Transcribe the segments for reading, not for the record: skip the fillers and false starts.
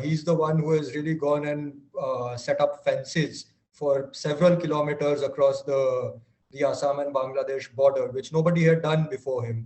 He's the one who has really gone and set up fences for several kilometers across the Assam and Bangladesh border, which nobody had done before him.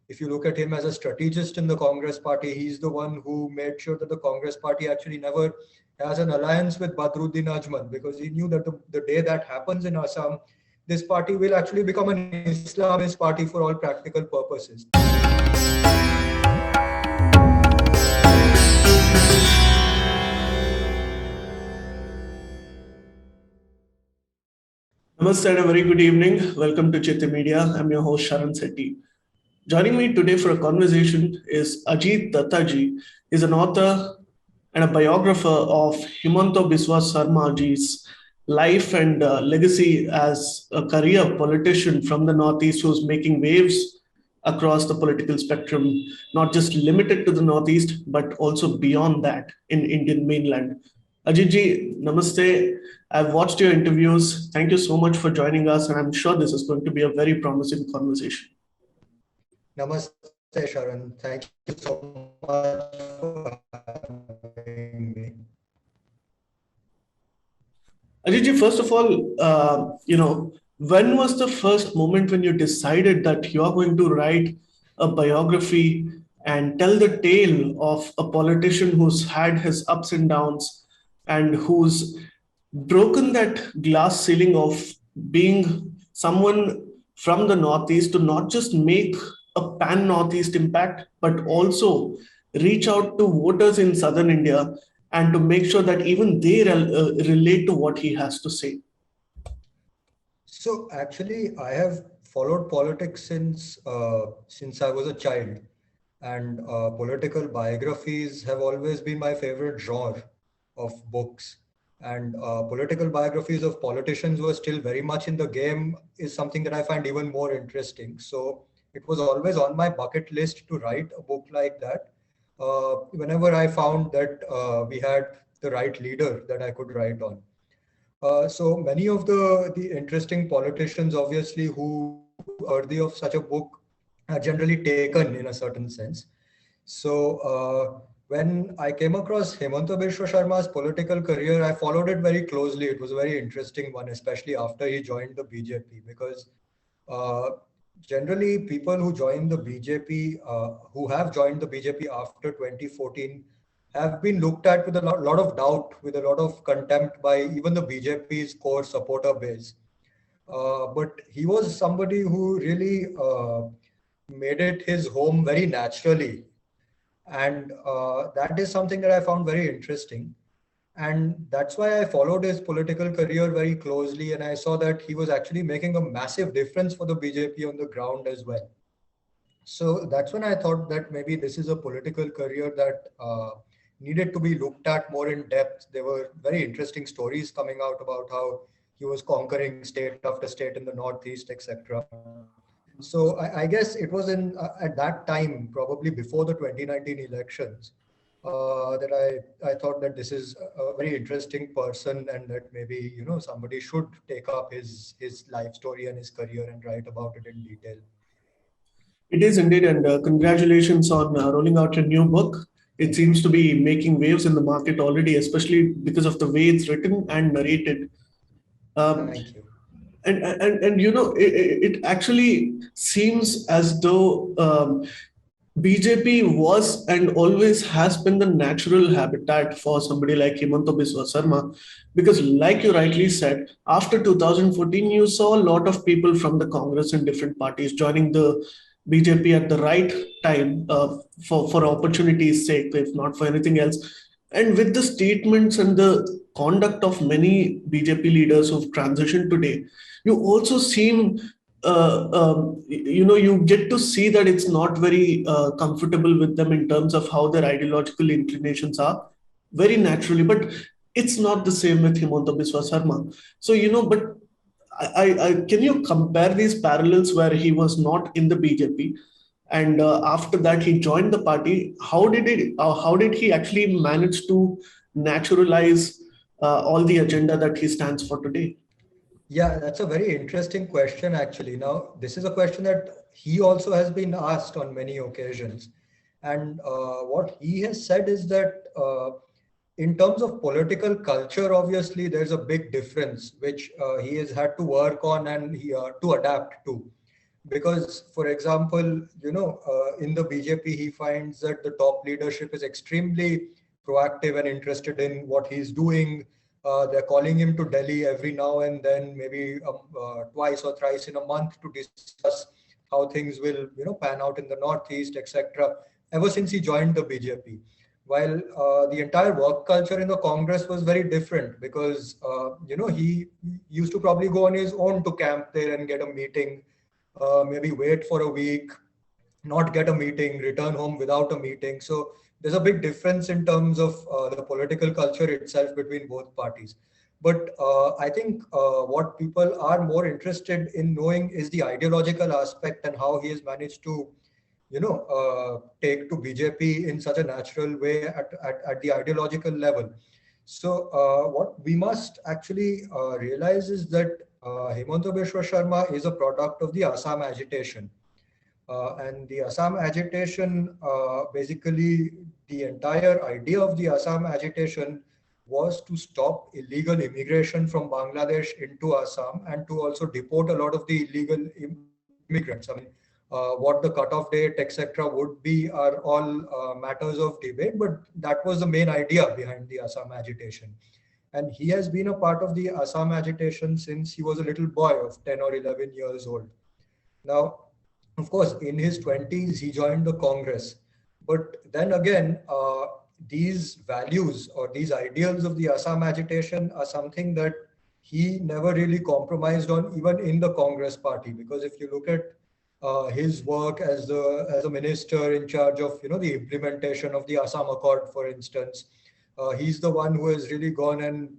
If you look at him as a strategist in the Congress party, he's the one who made sure that the Congress party actually never has an alliance with Badruddin Ajmal, because he knew that the day that happens in Assam, this party will actually become an Islamist party for all practical purposes. Namaste and a very good evening. Welcome to Chaitya Media. I'm your host Sharan Sethi. Joining me today for a conversation is Ajit Datta ji. He's an author and a biographer of Himanta Biswa Sarma ji's life and legacy as a career politician from the Northeast who's making waves across the political spectrum, not just limited to the Northeast, but also beyond that in Indian mainland. Ajit ji, namaste. I've watched your interviews. Thank you so much for joining us, and I'm sure this is going to be a very promising conversation. Namaste, Sharan. Thank you so much for having me. Ajit, first of all, when was the first moment when you decided that you are going to write a biography and tell the tale of a politician who's had his ups and downs and who's broken that glass ceiling of being someone from the Northeast to not just make a pan Northeast impact, but also reach out to voters in Southern India and to make sure that even they relate to what he has to say? So actually, I have followed politics since I was a child, and political biographies have always been my favorite genre of books. And political biographies of politicians who are still very much in the game is something that I find even more interesting. So it was always on my bucket list to write a book like that. Whenever I found that we had the right leader that I could write on. So many of the interesting politicians, obviously, who are worthy of such a book are generally taken in a certain sense. So when I came across Himanta Biswa Sarma's political career, I followed it very closely. It was a very interesting one, especially after he joined the BJP, because uh, generally people who join the BJP, who have joined the BJP after 2014, have been looked at with a lot of doubt, with a lot of contempt by even the BJP's core supporter base. But he was somebody who really made it his home very naturally. And that is something that I found very interesting. And that's why I followed his political career very closely. And I saw that he was actually making a massive difference for the BJP on the ground as well. So that's when I thought that maybe this is a political career that needed to be looked at more in depth. There were very interesting stories coming out about how he was conquering state after state in the Northeast, etc. So I guess it was in at that time, probably before the 2019 elections, that I thought that this is a very interesting person, and that maybe somebody should take up his life story and his career and write about it in detail. It is indeed, and congratulations on rolling out your new book. It seems to be making waves in the market already, especially because of the way it's written and narrated. Thank you. It actually seems as though BJP was and always has been the natural habitat for somebody like Himanta Biswa Sarma, because like you rightly said, after 2014, you saw a lot of people from the Congress and different parties joining the BJP at the right time for opportunity's sake, if not for anything else. And with the statements and the conduct of many BJP leaders who've transitioned today, you also seem you get to see that it's not very comfortable with them in terms of how their ideological inclinations are, very naturally. But it's not the same with Himanta Biswa Sarma. So, but I can you compare these parallels where he was not in the BJP and after that he joined the party? How did he actually manage to naturalize all the agenda that he stands for today? Yeah, that's a very interesting question, actually. Now, this is a question that he also has been asked on many occasions. And what he has said is that in terms of political culture, obviously, there's a big difference which he has had to work on and to adapt to. Because, for example, in the BJP, he finds that the top leadership is extremely proactive and interested in what he's doing. They're calling him to Delhi every now and then, maybe twice or thrice in a month to discuss how things will, pan out in the Northeast, etc. Ever since he joined the BJP, while the entire work culture in the Congress was very different because he used to probably go on his own to camp there and get a meeting, maybe wait for a week, not get a meeting, return home without a meeting. So there's a big difference in terms of the political culture itself between both parties. But I think what people are more interested in knowing is the ideological aspect and how he has managed to take to BJP in such a natural way at the ideological level. So what we must actually realize is that Himanta Biswa Sarma is a product of the Assam agitation. And the Assam agitation, basically, the entire idea of the Assam agitation was to stop illegal immigration from Bangladesh into Assam and to also deport a lot of the illegal immigrants. I mean, what the cutoff date, etc., would be are all matters of debate, but that was the main idea behind the Assam agitation. And he has been a part of the Assam agitation since he was a little boy of 10 or 11 years old. Now, of course, in his 20s, he joined the Congress. But then again, these values or these ideals of the Assam agitation are something that he never really compromised on, even in the Congress party. Because if you look at his work as a minister in charge of the implementation of the Assam Accord, for instance, he's the one who has really gone and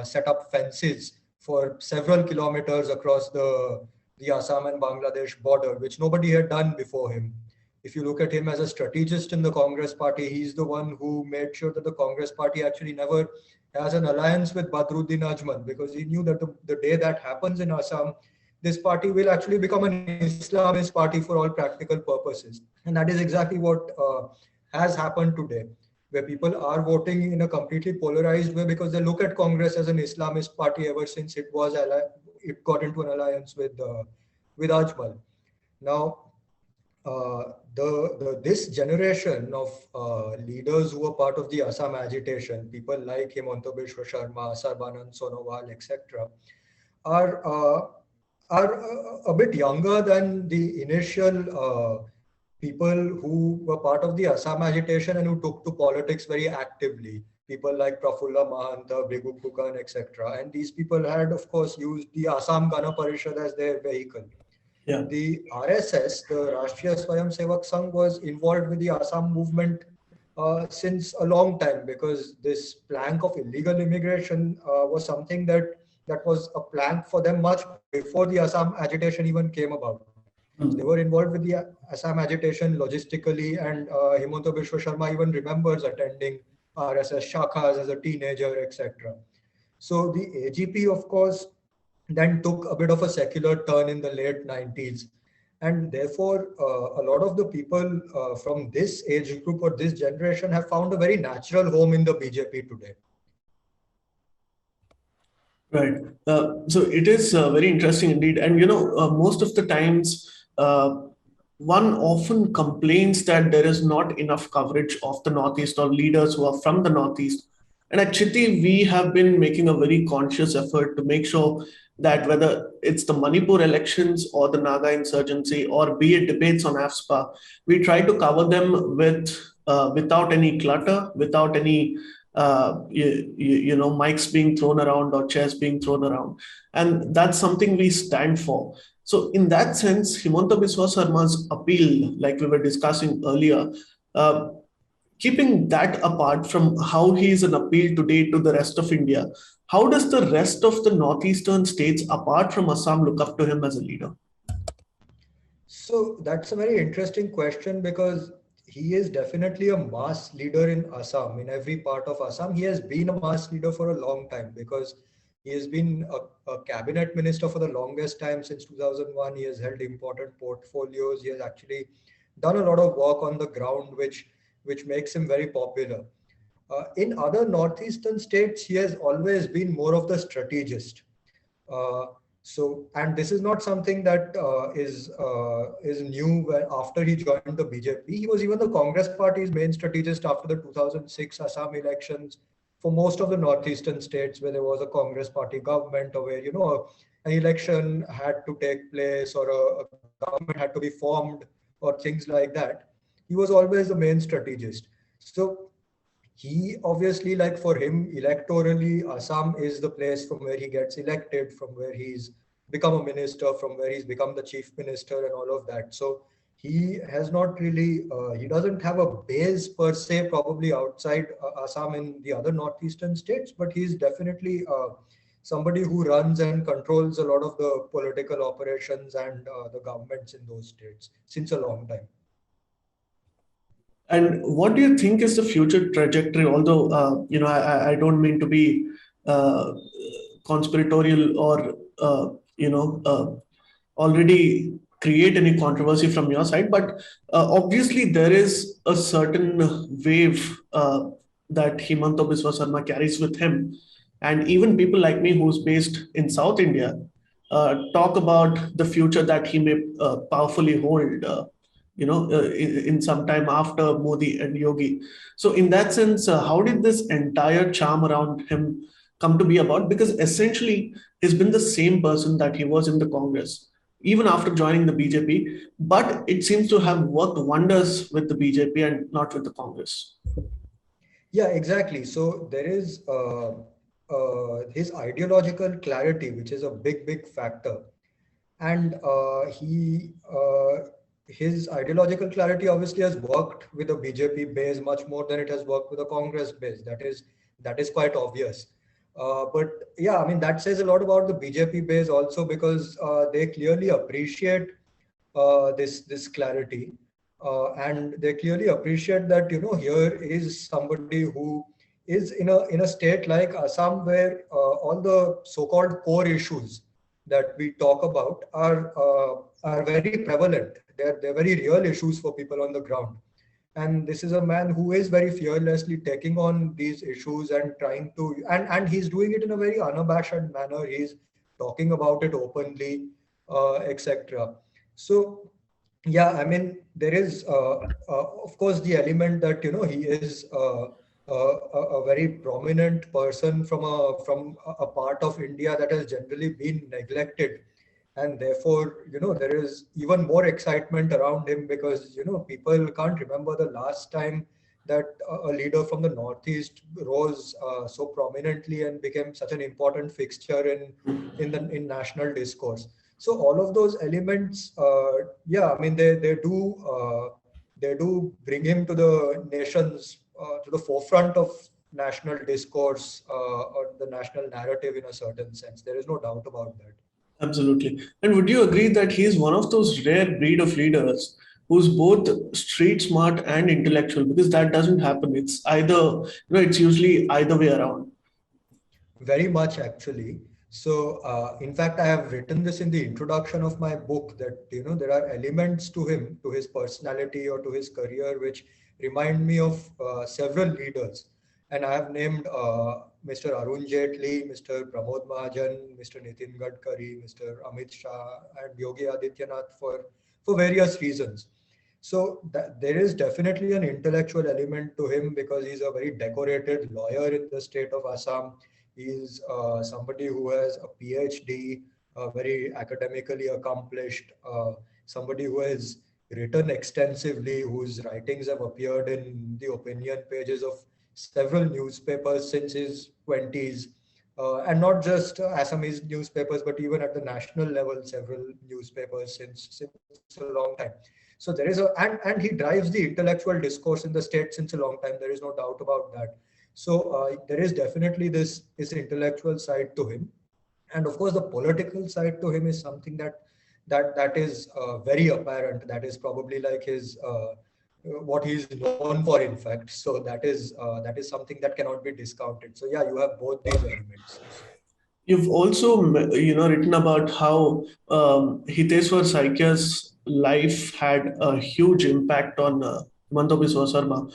set up fences for several kilometers across the Assam and Bangladesh border, which nobody had done before him. If you look at him as a strategist in the Congress party, he's the one who made sure that the Congress party actually never has an alliance with Badruddin Ajmal, because he knew that the day that happens in Assam, this party will actually become an Islamist party for all practical purposes. And that is exactly what has happened today, where people are voting in a completely polarized way because they look at Congress as an Islamist party ever since it got into an alliance with Ajmal. Now, this generation of leaders who were part of the Assam agitation, people like Himanta Biswa Sarma, Sarbanand Sonowal, etc., are a bit younger than the initial people who were part of the Assam agitation and who took to politics very actively. People like Prafulla Mahanta, Brigu Kukan, etc. And these people had, of course, used the Assam Gana Parishad as their vehicle. Yeah. The RSS, the Rashtriya Swayamsevak Sangh, was involved with the Assam movement since a long time, because this plank of illegal immigration was something that was a plank for them much before the Assam agitation even came about. They were involved with the Assam agitation logistically, and Himanta Biswa Sarma even remembers attending RSS shakhas as a teenager, etc. So the AGP, of course, then took a bit of a secular turn in the late 90s. And therefore, a lot of the people from this age group or this generation have found a very natural home in the BJP today. Right. So it is very interesting indeed. And, most of the times, one often complains that there is not enough coverage of the Northeast or leaders who are from the Northeast. And at Chitti, we have been making a very conscious effort to make sure that whether it's the Manipur elections or the Naga insurgency, or be it debates on AFSPA, we try to cover them without any clutter, without any mics being thrown around or chairs being thrown around. And that's something we stand for. So in that sense, Himanta Biswa Sarma's appeal, like we were discussing earlier, keeping that apart from how he is an appeal today to the rest of India, how does the rest of the northeastern states, apart from Assam, look up to him as a leader? So that's a very interesting question, because he is definitely a mass leader in Assam, in every part of Assam. He has been a mass leader for a long time, because he has been a cabinet minister for the longest time, since 2001. He has held important portfolios. He has actually done a lot of work on the ground, which makes him very popular. In other northeastern states, he has always been more of the strategist. Uh, and this is not something that is new. After he joined the BJP, he was even the Congress party's main strategist after the 2006 Assam elections. For most of the northeastern states where there was a Congress party government, or where an election had to take place, or a government had to be formed, or things like that, he was always the main strategist. So he obviously, like, for him electorally, Assam is the place from where he gets elected, from where he's become a minister, from where he's become the chief minister and all of that. So he has not really he doesn't have a base per se, probably outside Assam in the other northeastern states, but he's definitely somebody who runs and controls a lot of the political operations and the governments in those states since a long time. And what do you think is the future trajectory? Although, I don't mean to be uh, conspiratorial or, already create any controversy from your side, but obviously there is a certain wave that Himanta Biswa Sarma carries with him. And even people like me who's based in South India talk about the future that he may powerfully hold. In some time after Modi and Yogi. So, in that sense, how did this entire charm around him come to be about? Because essentially, he's been the same person that he was in the Congress, even after joining the BJP, but it seems to have worked wonders with the BJP and not with the Congress. Yeah, exactly. So there is his ideological clarity, which is a big factor, and his ideological clarity obviously has worked with the BJP base much more than it has worked with the Congress base. That is quite obvious. But yeah, I mean, that says a lot about the BJP base also, because they clearly appreciate this clarity, and they clearly appreciate that here is somebody who is in a state like Assam, where all the so-called core issues that we talk about are very prevalent. They're very real issues for people on the ground. And this is a man who is very fearlessly taking on these issues and trying to, and he's doing it in a very unabashed manner. He's talking about it openly, etc. So yeah, I mean, there is of course the element that he is a very prominent person from a part of India that has generally been neglected, and therefore there is even more excitement around him, because people can't remember the last time that a leader from the northeast rose so prominently and became such an important fixture in national discourse. So all of those elements, yeah, I mean, they do bring him to the nation's to the forefront of national discourse, or the national narrative, in a certain sense. There is no doubt about that. Absolutely. And would you agree that he's one of those rare breed of leaders who's both street smart and intellectual? Because that doesn't happen. It's either, it's usually either way around. Very much, actually. So, in fact, I have written this in the introduction of my book, that there are elements to him, to his personality or to his career, which remind me of several leaders. And I have named Mr. Arun Jaitley, Mr. Pramod Mahajan, Mr. Nitin Gadkari, Mr. Amit Shah, and Yogi Adityanath for various reasons. So there is definitely an intellectual element to him, because he's a very decorated lawyer in the state of Assam. He's somebody who has a PhD, very academically accomplished, somebody who has written extensively, whose writings have appeared in the opinion pages of several newspapers since his 20s, and not just Assamese newspapers, but even at the national level, several newspapers since a long time. So there is and he drives the intellectual discourse in the state since a long time. There is no doubt about that. So there is definitely this intellectual side to him, and of course the political side to him is something that is very apparent. That is probably like his what he is known for, in fact. So that is something that cannot be discounted. So yeah, you have both these elements. You've also, written about how Hiteswar Saikya's life had a huge impact on Himanta Biswa Sarma.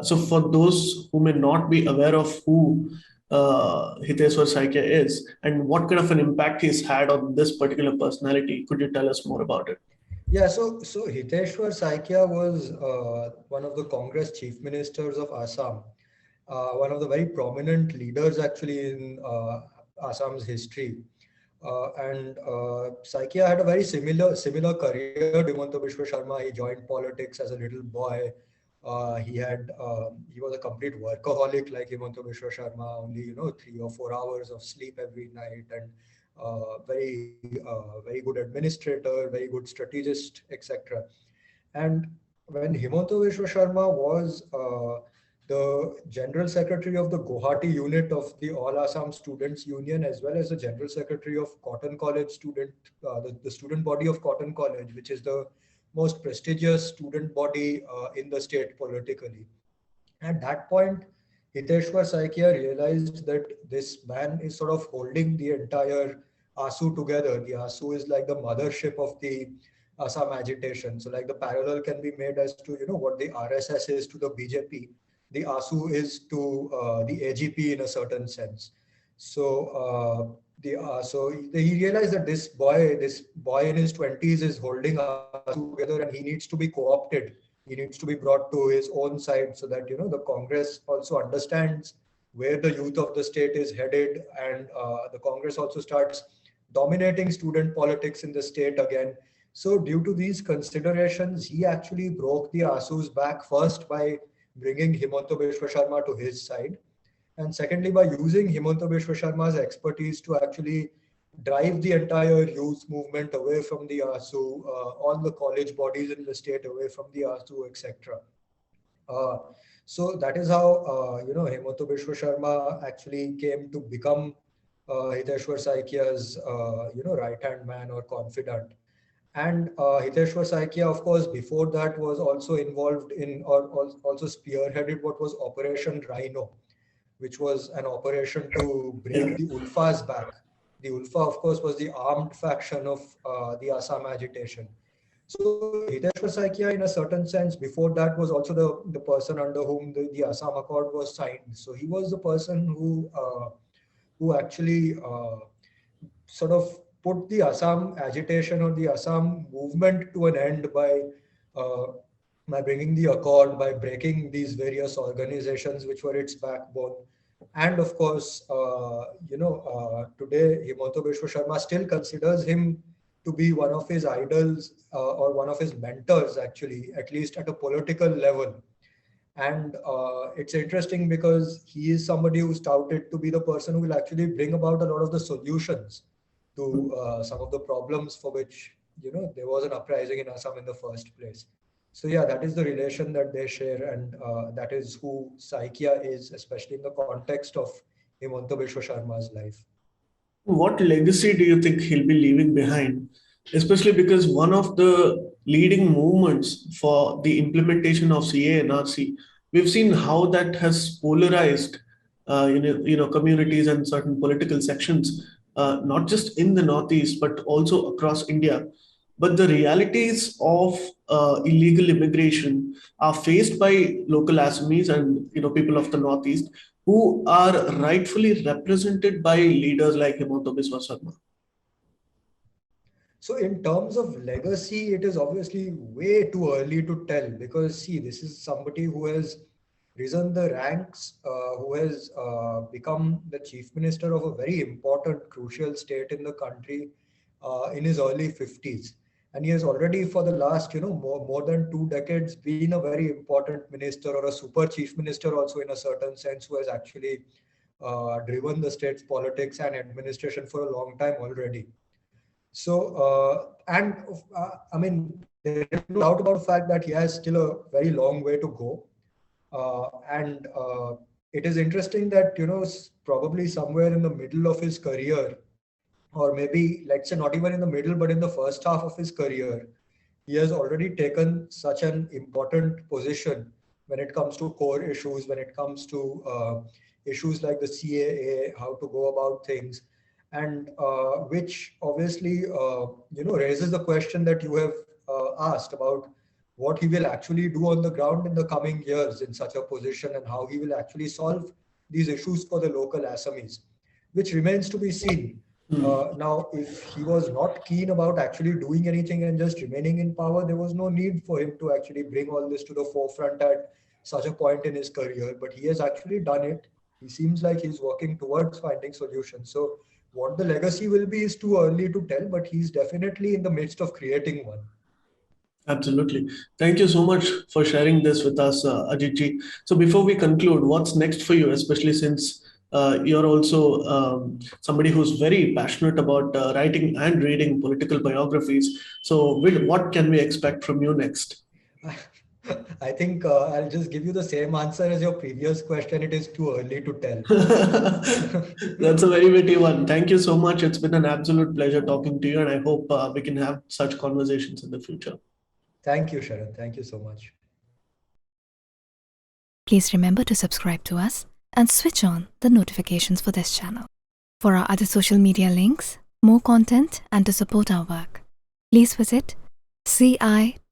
So for those who may not be aware of who Hiteswar Saikia is and what kind of an impact he's had on this particular personality, could you tell us more about it? Yeah, so Hiteshwar Saikia was one of the Congress chief ministers of Assam, one of the very prominent leaders actually in Assam's history. And Saikia had a very similar career to Himanta Biswa Sharma. He joined politics as a little boy. He was a complete workaholic like Himanta Biswa Sharma, only 3 or 4 hours of sleep every night, and very good administrator, very good strategist, etc. And when Himanta Biswa Sharma was the General Secretary of the Guwahati unit of the All Assam Students Union, as well as the General Secretary of Cotton College the student body of Cotton College, which is the most prestigious student body in the state politically. At that point, Hiteshwar Saikia realized that this man is sort of holding the entire ASU together. The ASU is like the mothership of the Assam agitation. So, like the parallel can be made as to what the RSS is to the BJP, the ASU is to the AGP in a certain sense. So, he realized that this boy in his 20s is holding ASU together, and he needs to be co-opted. He needs to be brought to his own side so that the Congress also understands where the youth of the state is headed, and the Congress also starts dominating student politics in the state again. So due to these considerations, he actually broke the ASU's back, first by bringing Himanta Biswa Sharma to his side, and secondly by using Himanta Biswa Sharma's expertise to actually drive the entire youth movement away from the ASU, all the college bodies in the state away from the ASU, etc. Uh, so that is how Himanta Biswa Sharma actually came to become Hiteshwar Saikia's right hand man or confidant. And Hiteshwar Saikia, of course, before that was also involved in, or also spearheaded what was Operation Rhino, which was an operation to Yeah. bring the Ulfas back. The Ulfa, of course, was the armed faction of the Assam agitation. So Hiteshwar Saikia, in a certain sense, before that was also the person under whom the Assam Accord was signed. So he was the person who actually sort of put the Assam agitation or the Assam movement to an end uh, by bringing the accord, by breaking these various organizations which were its backbone. And of course, today Himanta Biswa Sharma still considers him to be one of his idols or one of his mentors, actually, at least at a political level. And it's interesting because he is somebody who's touted to be the person who will actually bring about a lot of the solutions to some of the problems for which there was an uprising in Assam in the first place. So yeah, that is the relation that they share, and that is who Saikia is, especially in the context of Himanta Biswa Sharma's life. What legacy do you think he'll be leaving behind? Especially because one of the leading movements for the implementation of CA and RC, we've seen how that has polarized, communities and certain political sections, not just in the Northeast but also across India. But the realities of illegal immigration are faced by local Assamese and people of the Northeast who are rightfully represented by leaders like Himanta Biswa Sarma. So in terms of legacy, it is obviously way too early to tell, because see, this is somebody who has risen the ranks, who has become the chief minister of a very important, crucial state in the country in his early 50s. And he has already, for the last, more than 2 decades, been a very important minister, or a super chief minister also in a certain sense, who has actually driven the state's politics and administration for a long time already. So, I mean, there is no doubt about the fact that he has still a very long way to go. And it is interesting that, probably somewhere in the middle of his career, or maybe let's say not even in the middle, but in the first half of his career, he has already taken such an important position when it comes to core issues, when it comes to issues like the CAA, how to go about things, and which obviously raises the question that you have asked about what he will actually do on the ground in the coming years in such a position, and how he will actually solve these issues for the local Assamese, which remains to be seen. Now, if he was not keen about actually doing anything and just remaining in power, there was no need for him to actually bring all this to the forefront at such a point in his career. But he has actually done it. He seems like he's working towards finding solutions. So, what the legacy will be is too early to tell, but he's definitely in the midst of creating one. Absolutely. Thank you so much for sharing this with us, Ajitji. So before we conclude, what's next for you, especially since you're also somebody who's very passionate about writing and reading political biographies. So what can we expect from you next? I think I'll just give you the same answer as your previous question. It is too early to tell. That's a very witty one. Thank you so much. It's been an absolute pleasure talking to you, and I hope we can have such conversations in the future. Thank you, Sharon. Thank you so much. Please remember to subscribe to us and switch on the notifications for this channel. For our other social media links, more content, and to support our work, please visit citti.net.